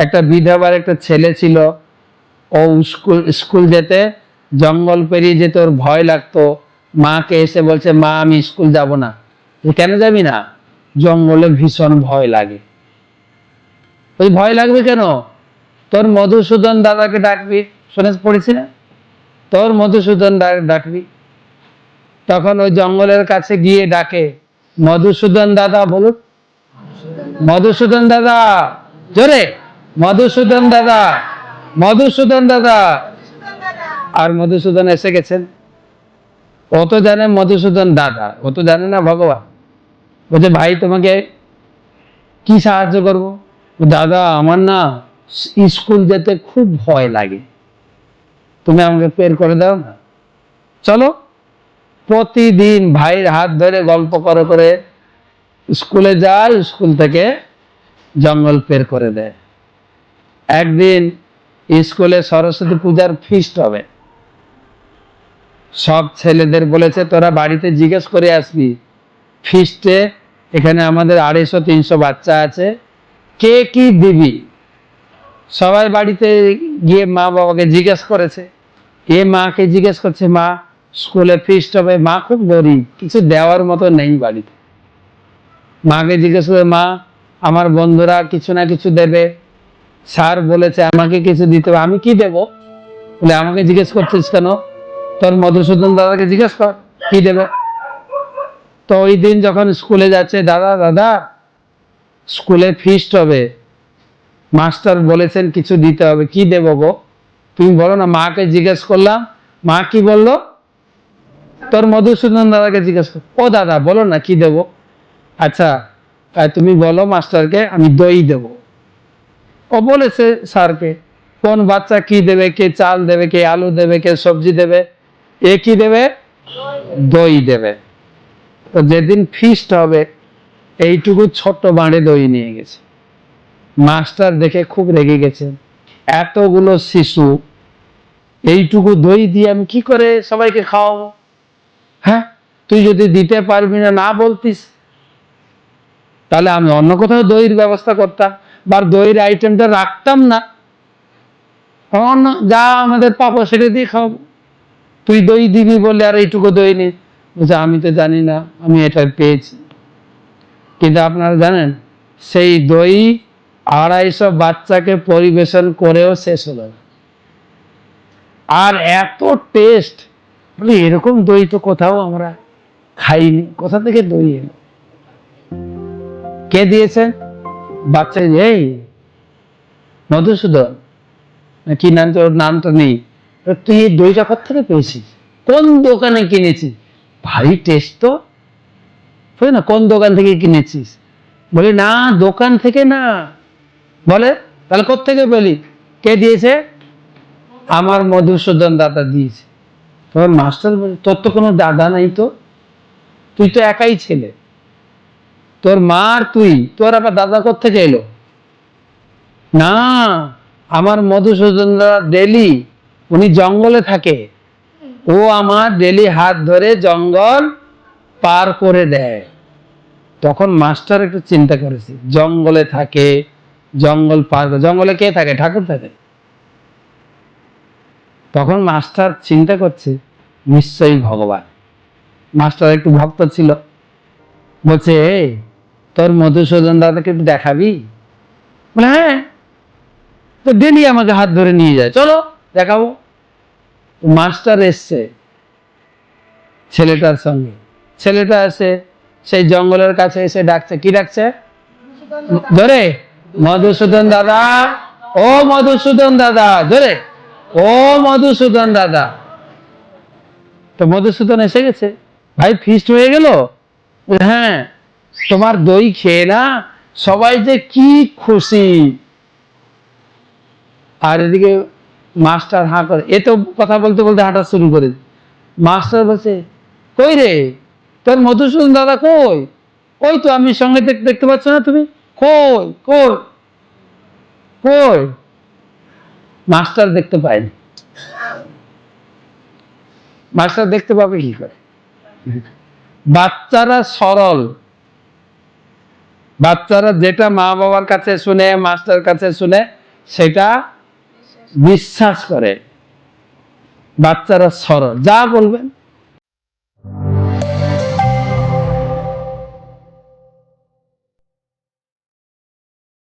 একটা বিধবার একটা ছেলে ছিল, ও স্কুল যেতে জঙ্গল পেরিয়ে যেতে ওর ভয় লাগতো। মাকে এসে বলছে, মা আমি স্কুল যাব না। কেন যাবি না? জঙ্গলে ভীষণ ভয় লাগে। ওই ভয় লাগবে কেন? তোর মধুসূদন দাদাকে ডাকবি, শুনে পড়েছি না? তোর মধুসূদন ডাকবি। তখন ওই জঙ্গলের কাছে গিয়ে ডাকে, মধুসূদন দাদা বলুন, মধুসূদন দাদা, জোরে, মধুসূদন দাদা, মধুসূদন দাদা। আর মধুসূদন এসে গেছেন। ও তো জানে মধুসূদন দাদা, ও তো জানে না ভগবান। বলছে, ভাই তোমাকে কি সাহায্য করব? দাদা আমার না স্কুল যেতে খুব ভয় লাগে, তুমি আমাকে বের করে দাও না। চলো। প্রতিদিন ভাইয়ের হাত ধরে গল্প করে করে স্কুলে যায়, স্কুল থেকে জঙ্গল বের করে দেয়। একদিন স্কুলে সরস্বতী পূজার ফিস্ট হবে। সব ছেলেদের বলেছে তোরা বাড়িতে জিজ্ঞেস করে আসবি, ফিস্টে এখানে আমাদের 250-300 বাচ্চা আছে, কে কি দিবি। সবাই বাড়িতে গিয়ে মা বাবাকে জিজ্ঞেস করেছে। এ মাকে জিজ্ঞেস করছে, মা স্কুলে ফিস্ট হবে, মা খুব গরিব, কিছু দেওয়ার মতো নেই বাড়িতে। মাকে জিজ্ঞেস করে, মা আমার বন্ধুরা কিছু না কিছু দেবে, স্যার বলেছে আমাকে কিছু দিতে হবে, আমি কি দেব? বলে, আমাকে জিজ্ঞেস করছিস কেন? তোর মধুসূদন দাদাকে জিজ্ঞেস কর কি দেবে। তো ওই দিন যখন স্কুলে যাচ্ছে, দাদা দাদা স্কুলে ফিস্ট হবে, মাস্টার বলেছেন কিছু দিতে হবে, কি দেব গো? তুমি বলো না। মাকে জিজ্ঞেস করলাম, মা কি বললো? তোর মধুসূদন দাদাকে জিজ্ঞেস কর। ও দাদা বলো না কি দেব? আচ্ছা তুমি বলো মাস্টারকে, আমি দই দেব। ও বলেছে স্যারকে কোন বাচ্চা কি দেবে, কে চাল দেবে, কে আলু দেবে, কে সবজি দেবে, এ কি দেবে? দই দেবে। তো যেদিন ফিস্ট হবে এইটুকু ছোট্ট বাঁড়ে দই নিয়ে গেছে। মাস্টার দেখে খুব রেগে গেছেন, এতগুলো শিশু, এইটুকু দই দিয়ে আমি কি করে সবাইকে খাওয়াবো? হ্যাঁ, তুই যদি দিতে পারবি না, না বলতিস, তাহলে আমি অন্য কোথাও দইয়ের ব্যবস্থা করতাম, বা দইয়ের আইটেমটা রাখতাম না, অন্য যা আমাদের পাবো সেটা দিয়ে খাওয়াবো। তুই দই দিবি বলে আর এইটুকু দই নেই। বলছে, আমি তো জানি না, আমি এটা পেয়েছি। কিন্তু আপনারা জানেন সেই দই 250 বাচ্চাকে পরিবেশন করেও শেষ হলো না। আর এত টেস্ট, বলি এরকম দই তো কোথাও আমরা খাইনি, কোথা থেকে দই এলো? কে দিয়েছে? বাচ্চা, এই মধুসূদন কি নাম, তোর নামটা নেই, তুই এই দইটা কোথা থেকে পেয়েছিস, কোন দোকানে কিনেছিস, ভারী টেস্ট তো, বুঝলি না, কোন দোকান থেকে কিনেছিস? বলি না দোকান থেকে না। বলে তাহলে কোত্থেকে পেলি? কে দিয়েছে? আমার মধুসূদন দাদা দিয়েছে। তোমার মাস্টার বলে, তোর তো কোনো দাদা নাই, তো তুই তো একাই ছেলে, তোর মা আর তুই, তোর আবার দাদা কোত্থেকে এলো? না, আমার মধুসূদন দাদা ডেলি, উনি জঙ্গলে থাকে, ও আমার ডেলি হাত ধরে জঙ্গল পার করে দেয়। তখন মাস্টার একটু চিন্তা করেছে, জঙ্গলে থাকে, জঙ্গল পার, জঙ্গলে কে থাকে? ঠাকুর থাকে। তখন মাস্টার চিন্তা করছে নিশ্চয়ই ভগবান। মাস্টার একটু ভক্ত ছিল, বলছে, এই তোর মধুসূদন দাদাকে একটু দেখাবি? বলে, হ্যাঁ, তো ডেলি আমাকে হাত ধরে নিয়ে যায়, চলো দেখাবো। মাস্টার এসছে ছেলেটার সঙ্গে, ছেলেটা এসে সেই জঙ্গলের কাছে এসে ডাকছে, কি ডাকছে? ধরে, মধুসূদন দাদা, ও মধুসূদন দাদা, ধরে, ও মধুসূদন দাদা। তো মধুসূদন এসে গেছে। ভাই ফিস্ট হয়ে গেল? হ্যাঁ, তোমার দই খেয়ে না সবাই যে কি খুশি। আর এদিকে মাস্টার হাঁ করে, এ তো কথা বলতে বলতে হাঁটা শুরু করে। মাস্টার বলছে, কই রে, তোর মধুসূদন দাদা কই? ওই তো আমি সঙ্গে দেখতে পাচ্ছ না তুমি, কই কই কই? মাস্টার দেখতে পায়নি। মাস্টার দেখতে পাবে কি করে? বাচ্চারা সরল, বাচ্চারা যেটা মা বাবার কাছে শুনে, মাস্টার কাছে শুনে, সেটা বিশ্বাস করে। বাচ্চারা সরল, যা বলবেন